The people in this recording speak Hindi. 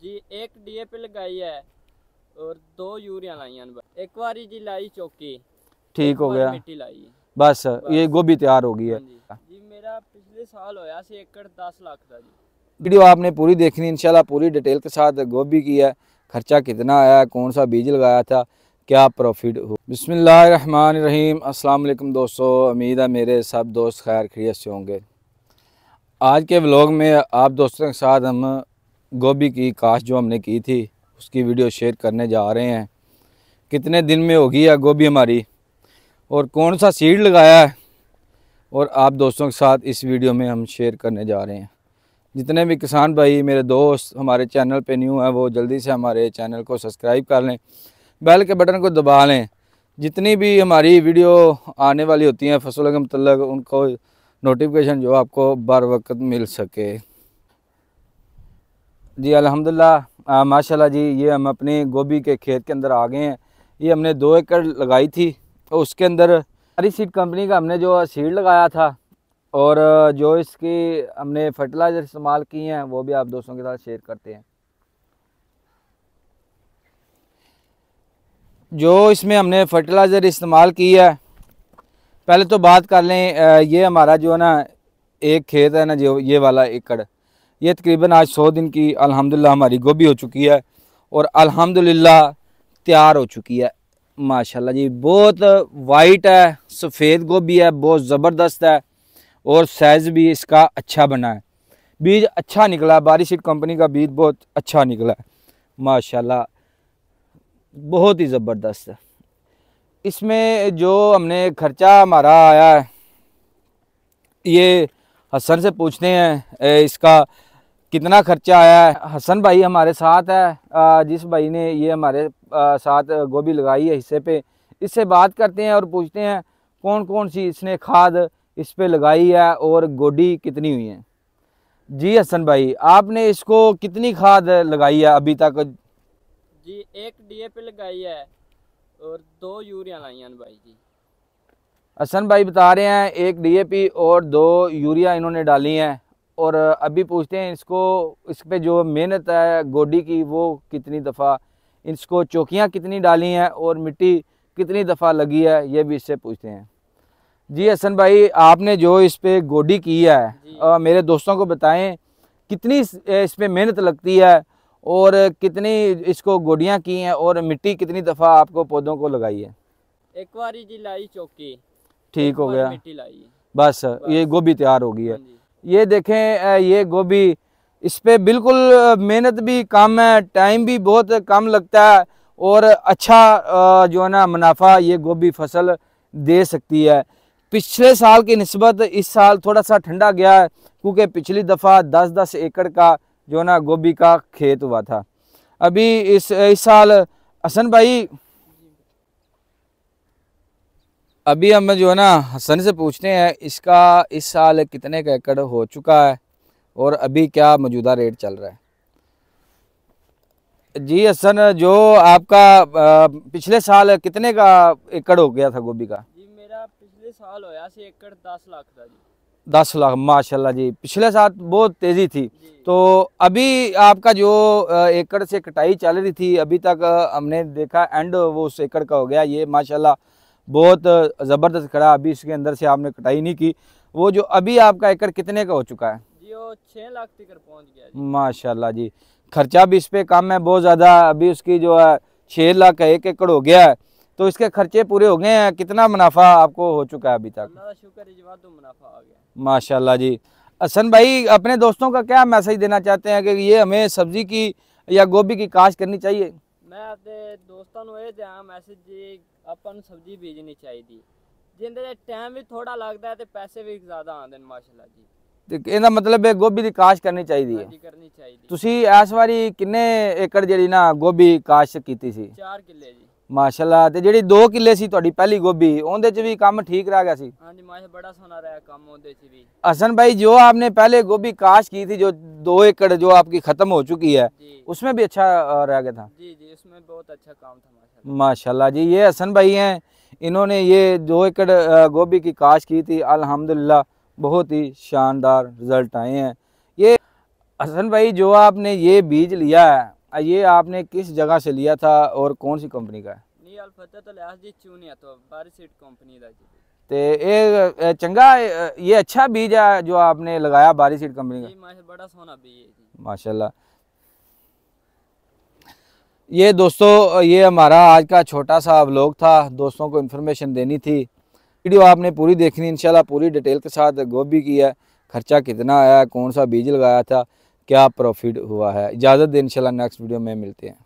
जी एक डीएपी लगाई है और 2 यूरिया लाई हैं। एक बारी जी लाई चौकी, ठीक हो गया, मिट्टी लाई बस ये गोभी तैयार हो गई है। जी मेरा पिछले साल होया सी एकड़ 10 लाख का जी। वीडियो आपने पूरी देखनी इंशाल्लाह, पूरी डिटेल के साथ गोभी की है, खर्चा कितना आया, कौन सा बीज लगाया था, क्या प्रॉफिट हो। बिस्मिल्लाहिर्रहमानिर्रहीम। अस्सलाम वालेकुम दोस्तों, उम्मीद है मेरे सब दोस्त खैर खैरियत से होंगे। आज के व्लॉग में आप दोस्तों के साथ हम गोभी की काश्त जो हमने की थी उसकी वीडियो शेयर करने जा रहे हैं। कितने दिन में होगी है गोभी हमारी और कौन सा सीड लगाया है, और आप दोस्तों के साथ इस वीडियो में हम शेयर करने जा रहे हैं। जितने भी किसान भाई मेरे दोस्त हमारे चैनल पे न्यू हैं वो जल्दी से हमारे चैनल को सब्सक्राइब कर लें, बेल के बटन को दबा लें। जितनी भी हमारी वीडियो आने वाली होती हैं फसलों के मतलब उनको नोटिफिकेशन जो आपको बर वक्त मिल सके। जी अल्हम्दुलिल्लाह माशाल्लाह जी, ये हम अपनी गोभी के खेत के अंदर आ गए हैं। ये हमने 2 एकड़ लगाई थी, तो उसके अंदर हरी सीड कंपनी का हमने जो सीड लगाया था और जो इसकी हमने फर्टिलाइज़र इस्तेमाल किए हैं वो भी आप दोस्तों के साथ शेयर करते हैं। जो इसमें हमने फर्टिलाइज़र इस्तेमाल की है, पहले तो बात कर लें, ये हमारा जो है ना एक खेत है ना, जो ये वाला एकड़, ये तकरीबन आज 100 दिन की अल्हम्दुलिल्लाह हमारी गोभी हो चुकी है और अल्हम्दुलिल्लाह तैयार हो चुकी है। माशाल्लाह जी, बहुत वाइट है, सफ़ेद गोभी है, बहुत ज़बरदस्त है और साइज़ भी इसका अच्छा बना है। बीज अच्छा निकला है, बारी सीड कंपनी का बीज बहुत अच्छा निकला है माशाल्लाह, बहुत ही ज़बरदस्त है। इसमें जो हमने खर्चा हमारा आया है, ये हसन से पूछते हैं इसका कितना खर्चा आया है। हसन भाई हमारे साथ है, जिस भाई ने ये हमारे साथ गोभी लगाई है हिस्से पे, इससे बात करते हैं और पूछते हैं कौन कौन सी इसने खाद इस पे लगाई है और गोडी कितनी हुई है। जी हसन भाई, आपने इसको कितनी खाद लगाई है अभी तक? जी एक डीएपी लगाई है और 2 यूरिया लाई हैं भाई जी। हसन भाई बता रहे हैं 1 डीएपी और 2 यूरिया इन्होंने डाली हैं। और अभी पूछते हैं इसको, इस पे जो मेहनत है गोडी की वो कितनी दफ़ा, इसको चौकियाँ कितनी डाली हैं और मिट्टी कितनी दफ़ा लगी है, ये भी इससे पूछते हैं। जी हसन भाई, आपने जो इस पे गोडी की है मेरे दोस्तों को बताएं कितनी इस पे मेहनत लगती है और कितनी इसको गोडियाँ की हैं और मिट्टी कितनी दफ़ा आपको पौधों को लगाई है। एक बारी जी लाई चौकी, ठीक हो गया, मिट्टी लाई बस ये गोभी तैयार हो गई है। ये देखें, ये गोभी, इस पे बिल्कुल मेहनत भी कम है, टाइम भी बहुत कम लगता है और अच्छा जो है ना मुनाफा ये गोभी फसल दे सकती है। पिछले साल की निस्बत इस साल थोड़ा सा ठंडा गया है, क्योंकि पिछली दफ़ा 10-10 एकड़ का जो ना गोभी का खेत हुआ था। अभी इस साल हसन भाई, अभी हम जो है ना हसन से पूछते हैं इसका इस साल कितने का एकड़ हो चुका है और अभी क्या मौजूदा रेट चल रहा है। जी हसन, जो आपका पिछले साल कितने का एकड़ हो गया था गोभी का? जी मेरा पिछले साल होया सी एकड़ 10 लाख का जी। 10 लाख, माशाल्लाह जी, पिछले साल बहुत तेज़ी थी। तो अभी आपका जो एकड़ से कटाई चल रही थी, अभी तक हमने देखा एंड वो उस एकड़ का हो गया। ये माशाल्लाह बहुत ज़बरदस्त खड़ा, अभी इसके अंदर से आपने कटाई नहीं की। वो जो अभी आपका एकड़ कितने का हो चुका है? जी वो 6 लाख तक पहुंच गया जी। माशाल्लाह जी, खर्चा भी इस पर कम है बहुत ज़्यादा। अभी उसकी जो है 6 लाख का 1 एकड़ हो गया है, तो इसके खर्चे पूरे हो गए हैं। कितना मुनाफा आपको हो चुका है अभी तक? अल्लाह का शुक्र है, तो मुनाफा आ गया माशाल्लाह जी। हसन भाई, अपने दोस्तों का क्या मैसेज देना चाहते हैं कि ये हमें सब्जी की या गोभी की काश्त करनी चाहिए? मैं अपने दोस्तों को ये देना मैसेज जी, अपन सब्जी बीजनी चाहिए जिंदे टाइम भी थोड़ा लगता है तो पैसे भी ज़्यादा आते हैं माशाल्लाह जी। तो ਇਹਦਾ मतलब है गोभी की काश्त करनी चाहिए है। करनी चाहिए। ਤੁਸੀਂ ਇਸ ਵਾਰੀ ਕਿੰਨੇ ਏਕੜ ਜਿਹੜੀ ਨਾ ਗੋਭੀ ਕਾਸ਼ਤ ਕੀਤੀ ਸੀ? 4 ਕਿੱਲੇ ਜੀ। ਮਾਸ਼ਾਅੱਲਾ, ਤੇ ਜਿਹੜੀ 2 ਕਿੱਲੇ ਸੀ ਤੁਹਾਡੀ ਪਹਿਲੀ ਗੋਭੀ, ਉਹਦੇ 'ਚ ਵੀ ਕੰਮ ਠੀਕ ਰਹਿ ਗਿਆ ਸੀ? हाँ जी माशा बड़ा सोना रहा काम होते भी। हसन भाई, जो आपने पहले गोभी काश्त की थी, जो 2 एकड़ जो आपकी ख़त्म हो चुकी है, उसमें भी अच्छा रह गया था? जी जी, उसमें बहुत अच्छा काम था माशाल्लाह जी। ये हसन भाई हैं, इन्होंने ये 2 एकड़ गोभी की काश्त की थी, अल्हम्दुलिल्लाह बहुत ही शानदार रिज़ल्ट आए हैं। ये हसन भाई, जो आपने ये बीज लिया है ये आपने किस जगह से लिया था और कौन सी कंपनी का है? नी अल फतेह तो लिया जी चूनिया तो बारी सीड कंपनी दा जी। तो ये चंगा ये अच्छा बीज है जो आपने लगाया बारी सीड कंपनी का? जी माशा बड़ा सोना बीज है जी माशाल्लाह। ये दोस्तों ये हमारा आज का छोटा सा व्लॉग था, दोस्तों को इन्फॉर्मेशन देनी थी। वीडियो आपने पूरी देखनी इंशाल्लाह, पूरी डिटेल के साथ गोभी की है, खर्चा कितना आया, कौन सा बीज लगाया था, क्या प्रॉफिट हुआ है। इजाज़त दें, इंशाल्लाह नेक्स्ट वीडियो में मिलते हैं।